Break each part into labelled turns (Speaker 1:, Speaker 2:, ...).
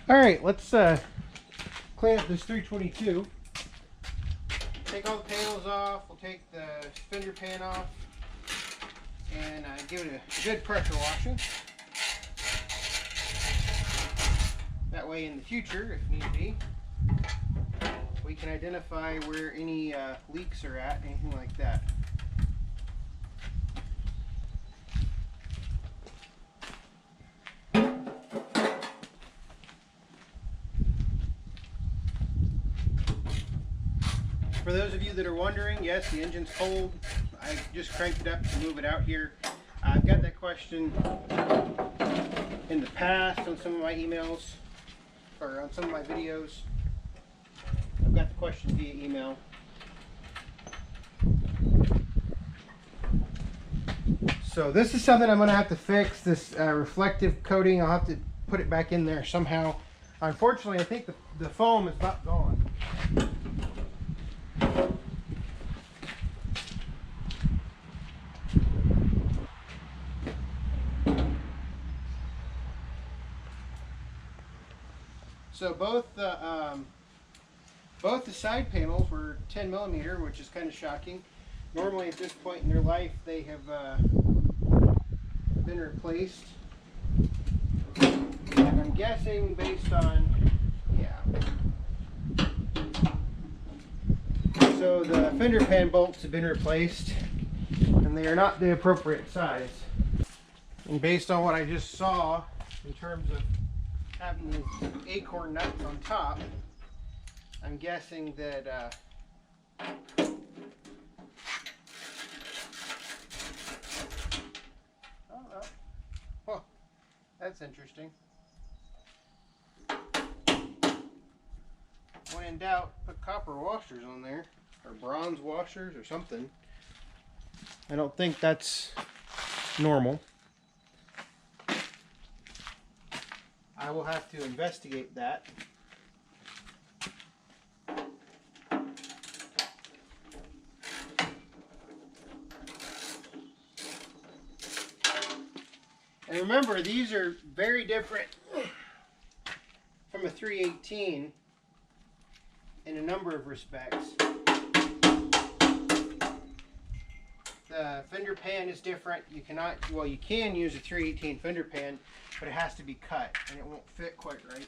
Speaker 1: All right, let's clean up this 322. Take all the panels off. We'll take the fender pan off and give it a good pressure washing. That way, in the future, if need be, we can identify where any leaks are at, anything like that. For those of you that are wondering, yes, the engine's cold. I just cranked it up to move it out here. I've got that question in the past on some of my emails, or on some of my videos. I've got the question via email. So this is something I'm going to have to fix, this reflective coating. I'll have to put it back in there somehow. Unfortunately, I think the foam is about gone. So both the side panels were 10 millimeter, which is kind of shocking. Normally at this point in their life they have been replaced. And I'm guessing based on, yeah. So the fender pan bolts have been replaced and they are not the appropriate size. And based on what I just saw in terms of having these acorn nuts on top, I'm guessing that oh, that's interesting. When in doubt, put copper washers on there, or bronze washers or something. I don't think that's normal. I will have to investigate that. And remember, these are very different from a 318 in a number of respects. The fender pan is different. You cannot, well, you can use a 318 fender pan, but it has to be cut and it won't fit quite right.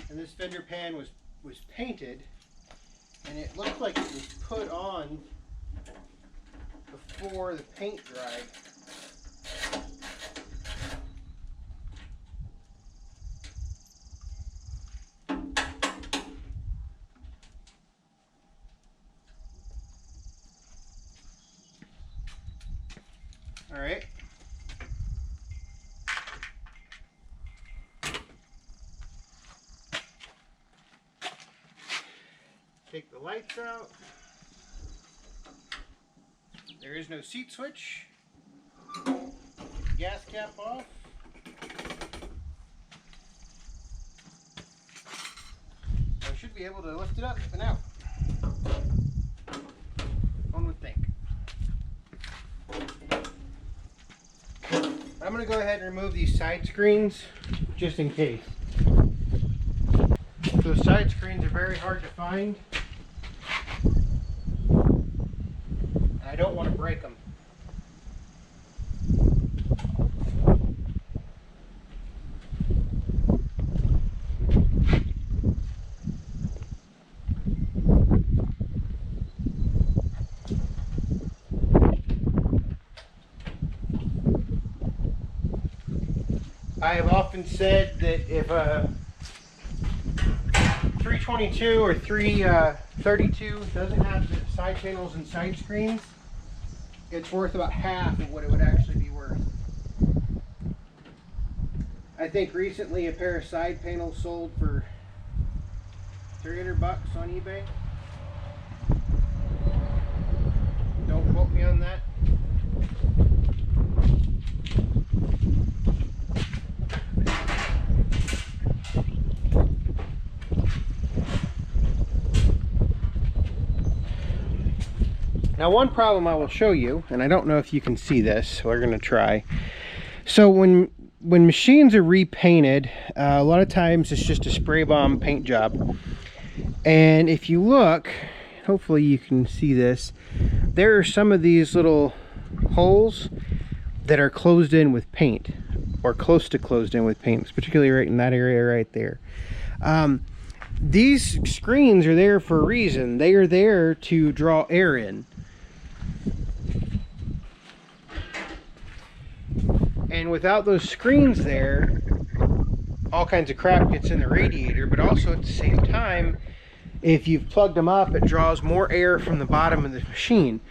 Speaker 1: And this fender pan was painted, and it looked like it was put on before the paint dried. All right. Take the lights out. There is no seat switch. Gas cap off. I should be able to lift it up and out. One would think. I'm going to go ahead and remove these side screens just in case. Those side screens are very hard to find. And I don't want to break them. I have often said that if a 322 or 332 doesn't have the side panels and side screens, it's worth about half of what it would actually be worth. I think recently a pair of side panels sold for $300 on eBay. Don't quote me on that. Now, one problem I will show you, and I don't know if you can see this, so we're going to try. So when machines are repainted, a lot of times it's just a spray bomb paint job. And if you look, hopefully you can see this, there are some of these little holes that are closed in with paint, or close to closed in with paint, particularly right in that area right there. These screens are there for a reason. They are there to draw air in. And without those screens there, all kinds of crap gets in the radiator, but also at the same time, if you've plugged them up, it draws more air from the bottom of the machine.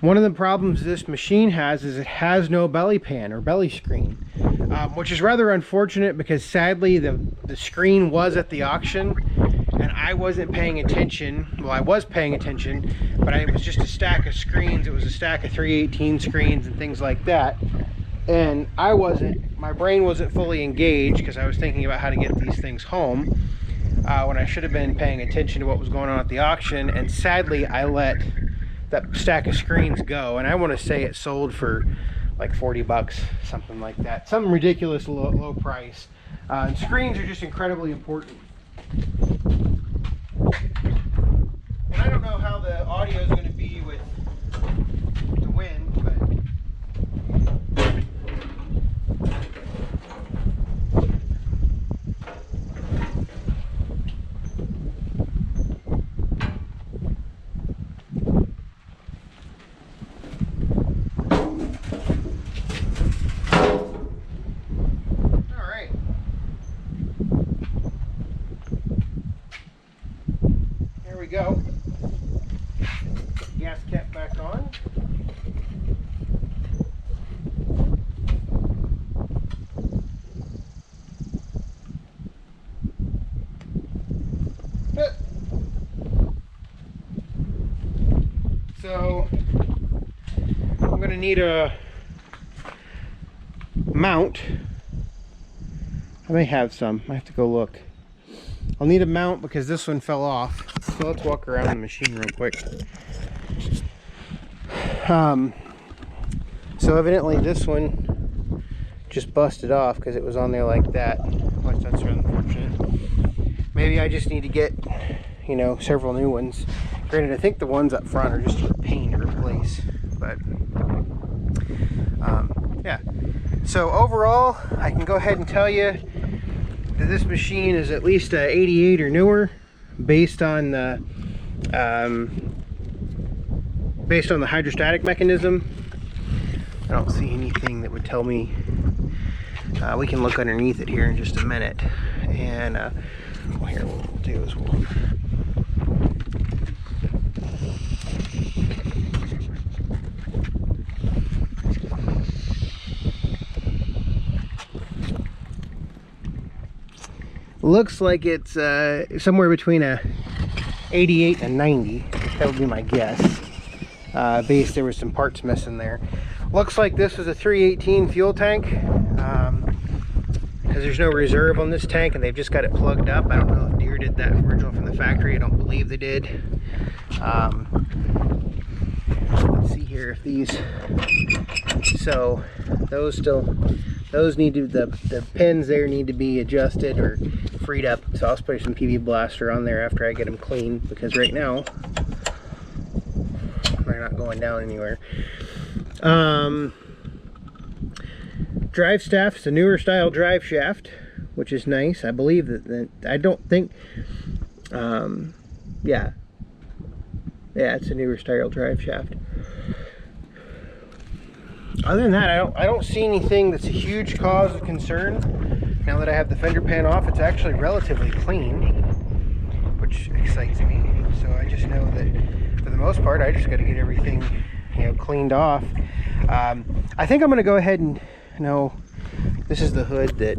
Speaker 1: One of the problems this machine has is it has no belly pan or belly screen, which is rather unfortunate because sadly the screen was at the auction and I wasn't paying attention. Well, I was paying attention, but it was just a stack of screens. It was a stack of 318 screens and things like that. And my brain wasn't fully engaged because I was thinking about how to get these things home when I should have been paying attention to what was going on at the auction. And sadly, I let that stack of screens go. And I want to say it sold for like 40 bucks, something like that. Some ridiculous low price. And screens are just incredibly important. And I don't know how the audio is going to be with the wind, but go. Gas cap back on. So I'm going to need a mount. I may have some. I have to go look. I'll need a mount because this one fell off. So let's walk around the machine real quick. So evidently this one just busted off because it was on there like that. Which that's really unfortunate. Maybe I just need to get, you know, several new ones. Granted, I think the ones up front are just for paint to replace. But yeah. So overall, I can go ahead and tell you that this machine is at least a 88 or newer, based on the hydrostatic mechanism. I don't see anything that would tell me. We can look underneath it here in just a minute, and well, here what we'll do is we'll looks like it's somewhere between a 88 and 90. That would be my guess. Base, there was some parts missing there. Looks like this was a 318 fuel tank, because there's no reserve on this tank and they've just got it plugged up. I don't know if Deere did that original from the factory. I don't believe they did. Let's see here if these, so those need to, the pins there need to be adjusted or freed up. So I'll spray some PV Blaster on there after I get them clean, because right now they're not going down anywhere. Drive staff is a newer style drive shaft, which is nice. I believe that I don't think, yeah, it's a newer style drive shaft. Other than that, I don't see anything that's a huge cause of concern. Now that I have the fender pan off, it's actually relatively clean, which excites me. So I just know that for the most part, I just got to get everything, you know, cleaned off. I think I'm going to go ahead and, you know, this is the hood that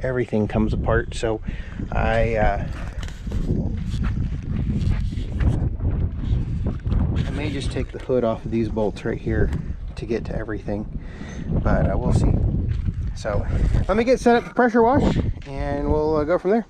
Speaker 1: everything comes apart. So I may just take the hood off of these bolts right here to get to everything, but we'll see. So let me get set up the pressure wash and we'll go from there.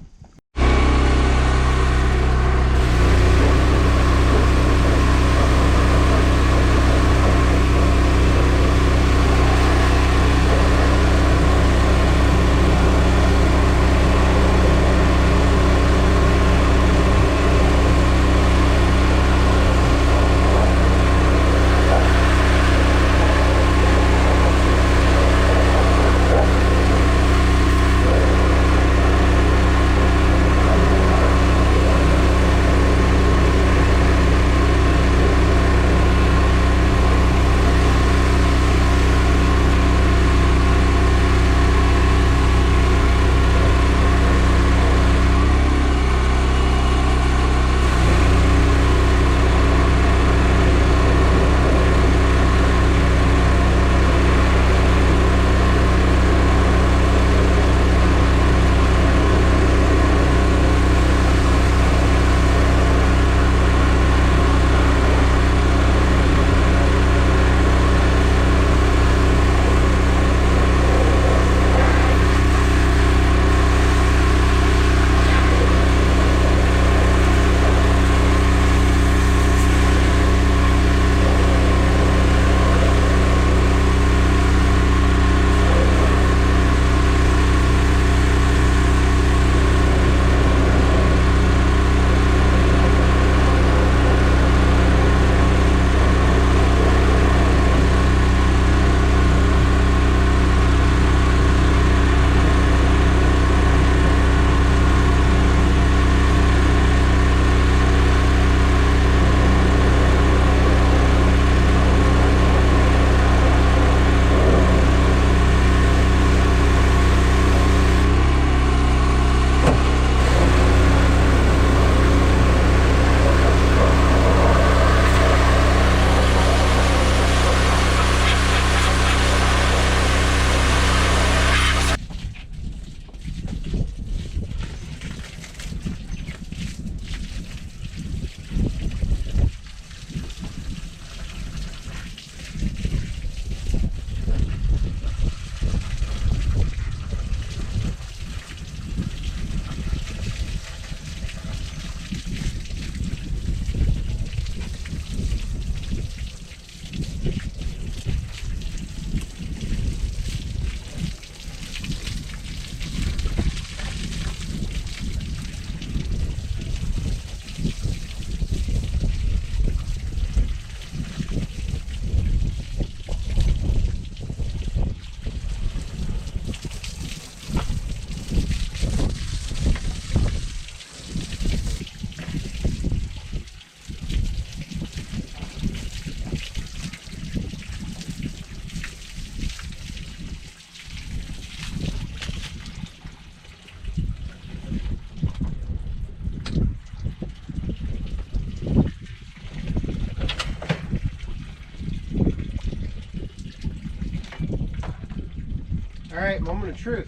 Speaker 1: All right, moment of truth.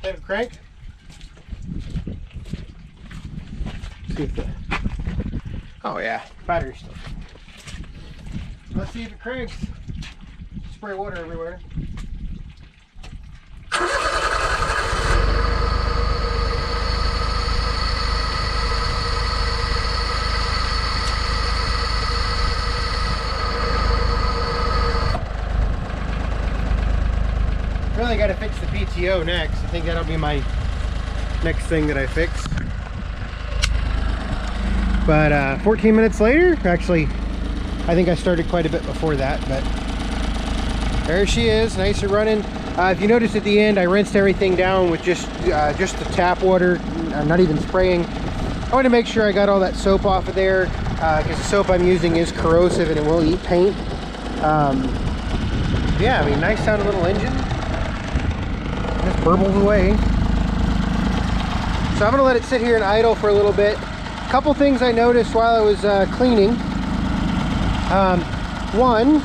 Speaker 1: Have a crank. See if the, oh yeah, battery's still. Let's see if it cranks. Spray water everywhere. Really got to fix the PTO next. I think that'll be my next thing that I fix. But 14 minutes later, actually, I think I started quite a bit before that, but there she is, nice and running. If you notice at the end, I rinsed everything down with just the tap water. I'm not even spraying. I want to make sure I got all that soap off of there, because the soap I'm using is corrosive and it will eat paint. Yeah, I mean, nice sounding little engine. Just burbles away. So I'm going to let it sit here and idle for a little bit. A couple things I noticed while I was cleaning. One,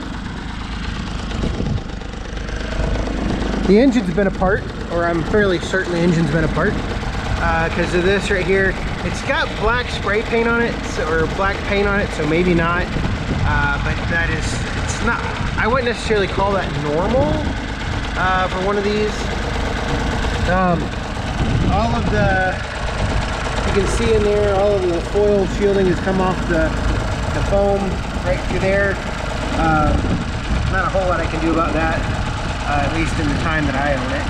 Speaker 1: the engine's been apart, or I'm fairly certain the engine's been apart because of this right here. It's got black spray paint on it, or black paint on it, so maybe not. But that is, it's not, I wouldn't necessarily call that normal for one of these. All of the, you can see in there, all of the foil shielding has come off the foam right through there. Not a whole lot I can do about that, at least in the time that I own it.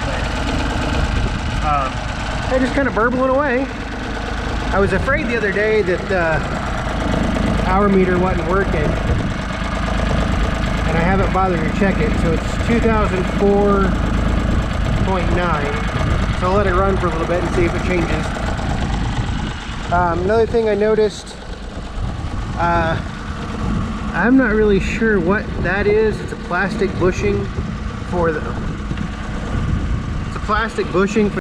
Speaker 1: But they're just kind of burbling away. I was afraid the other day that the hour meter wasn't working, and I haven't bothered to check it. So it's 2004.9. So I'll let it run for a little bit and see if it changes. Another thing I noticed, I'm not really sure what that is. It's a plastic bushing for the, it's a plastic bushing for.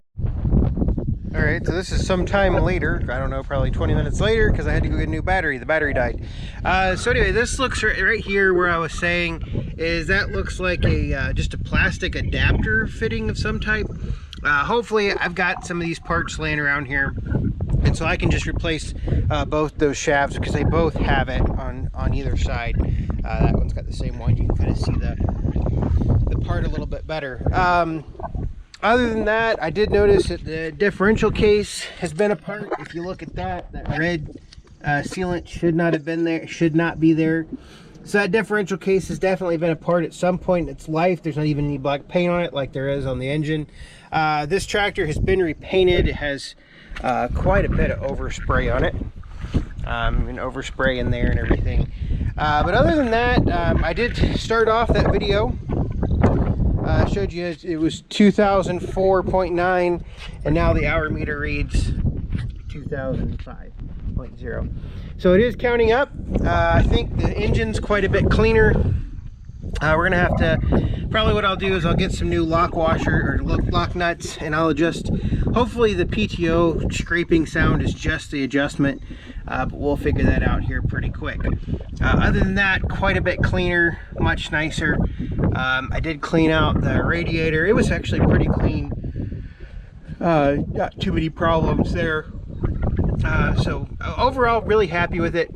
Speaker 1: All right, so this is some time later. I don't know, probably 20 minutes later, because I had to go get a new battery. The battery died. So anyway, this looks right here where I was saying is that looks like a just a plastic adapter fitting of some type. Hopefully I've got some of these parts laying around here, and so I can just replace both those shafts, because they both have it on either side. That one's got the same one. You can kind of see the part a little bit better. Other than that, I did notice that the differential case has been apart. If you look at that red sealant should not have been there, should not be there. So that differential case has definitely been apart at some point in its life. There's not even any black paint on it like there is on the engine. This tractor has been repainted. It has quite a bit of overspray on it, and overspray in there and everything. But other than that, I did start off that video. I showed you it was 2004.9, and now the hour meter reads 2005.0. So it is counting up. I think the engine's quite a bit cleaner. We're gonna have to, probably what I'll do is I'll get some new lock washer or lock nuts, and I'll adjust. Hopefully the PTO scraping sound is just the adjustment, but we'll figure that out here pretty quick. Other than that, quite a bit cleaner, much nicer. I did clean out the radiator. It was actually pretty clean. Not too many problems there. So overall, really happy with it.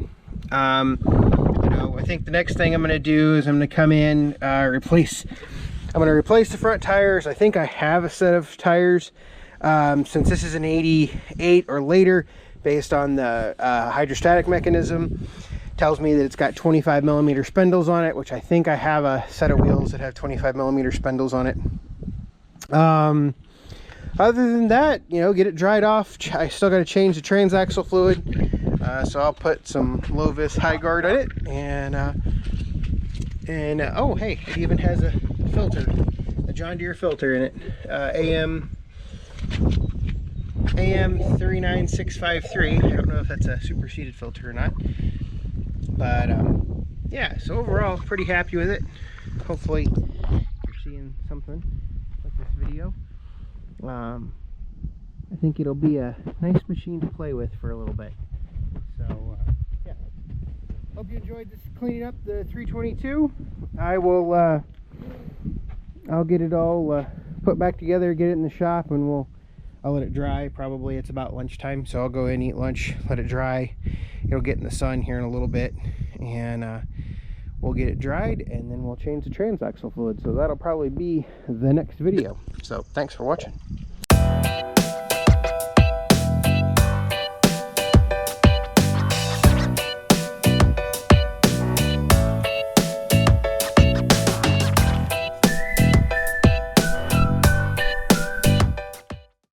Speaker 1: I think the next thing I'm going to do is I'm going to come in, replace the front tires. I think I have a set of tires, since this is an 88 or later, based on the hydrostatic mechanism. Tells me that it's got 25 millimeter spindles on it, which I think I have a set of wheels that have 25 millimeter spindles on it. Other than that, get it dried off. I still got to change the transaxle fluid. So I'll put some low-vis high guard on it, and oh hey, it even has a filter, a John Deere filter in it, AM 39653. I don't know if that's a superseded filter or not, but yeah. So overall, pretty happy with it. Hopefully, you're seeing something like this video. I think it'll be a nice machine to play with for a little bit. So yeah, hope you enjoyed this cleaning up the 322. I will I'll get it all put back together, get it in the shop, and I'll let it dry. Probably it's about lunchtime, so I'll go in, eat lunch, let it dry. It'll get in the sun here in a little bit, and we'll get it dried, and then we'll change the transaxle fluid. So that'll probably be the next video. So thanks for watching.